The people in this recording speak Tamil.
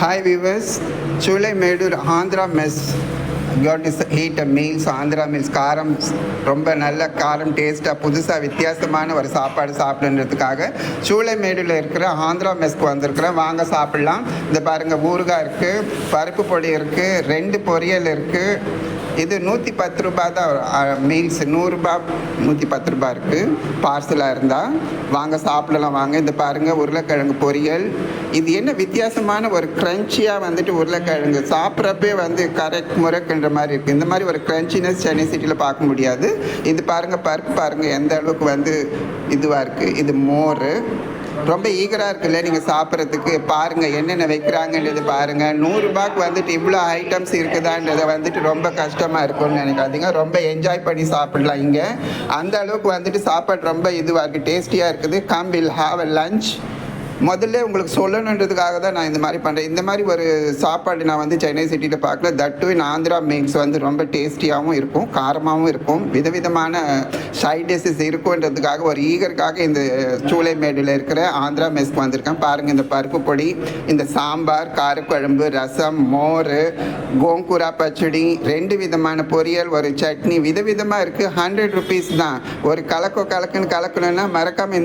Hi viewers, Chulai Medur Andhra Mess got to eat a meals Andhra meals காரம் ரொம்ப நல்ல காரம் டேஸ்ட்டாக புதுசாக வித்தியாசமான ஒரு சாப்பாடு சாப்பிடுன்றதுக்காக சூளை மேடில் இருக்கிற ஆந்திரா மெஸ்க்கு வந்திருக்கிறேன். வாங்க சாப்பிட்லாம். இந்த பாருங்கள், ஊறுகாய் இருக்குது, பருப்பு பொடி இருக்குது, 2 பொரியல் இருக்குது. இது 110 ரூபா தான் மீல்ஸ். 100 ரூபா 110 ரூபா இருக்குது பார்சலாக இருந்தால். வாங்க சாப்பிடலாம் வாங்க. இந்த பாருங்கள், உருளைக்கிழங்கு பொரியல். இது என்ன வித்தியாசமான ஒரு க்ரன்ச்சியாக வந்துட்டு உருளைக்கிழங்கு சாப்பிட்றப்பே வந்து கரெக்ட் முறைக்குன்ற மாதிரி இருக்குது. இந்த மாதிரி ஒரு க்ரன்ச்சினஸ் சென்னை சிட்டியில் பார்க்க முடியாது. இது பாருங்கள், பருப்பு பாருங்கள் எந்த அளவுக்கு வந்து இதுவாக இருக்குது. இது மோர் ரொம்ப ஈகராக இருக்குல்ல நீங்கள் சாப்பிட்றதுக்கு. பாருங்கள் என்னென்ன வைக்கிறாங்கன்றது பாருங்கள். 100 ரூபாய்க்கு வந்துட்டு இவ்வளோ ஐட்டம்ஸ் இருக்குதான்றதை வந்துட்டு ரொம்ப கஷ்டமாக இருக்கும்னு நினைக்காதீங்க. ரொம்ப என்ஜாய் பண்ணி சாப்பிடலாம் இங்கே. அந்த அளவுக்கு வந்துட்டு சாப்பாடு ரொம்ப இதுவாக இருக்குது, டேஸ்டியாக இருக்குது. Come will have a lunch. முதல்ல உங்களுக்கு சொல்லணுன்றதுக்காக தான் நான் இந்த மாதிரி பண்ணுறேன். இந்த மாதிரி ஒரு சாப்பாடு நான் வந்து சென்னை சிட்டியில் பார்க்கல. தட்டு இன் ஆந்திரா மீல்ஸ் வந்து ரொம்ப டேஸ்டியாகவும் இருக்கும், காரமாகவும் இருக்கும், விதவிதமான சைட் டிஷ்ஷஸ் இருக்குன்றதுக்காக ஒரு ஈகருக்காக இந்த சூளை மேடில் இருக்கிற ஆந்திரா மெஸ்க்கு வந்திருக்கேன். பாருங்கள், இந்த பருப்பு பொடி, இந்த சாம்பார், காரக்குழம்பு, ரசம், மோர், கோங்கூரா பச்சடி, 2 விதமான பொரியல், ஒரு சட்னி, விதவிதமாக இருக்குது. 100 ருபீஸ் தான். ஒரு கலக்குன்னு கலக்கணுன்னா மறக்காமல்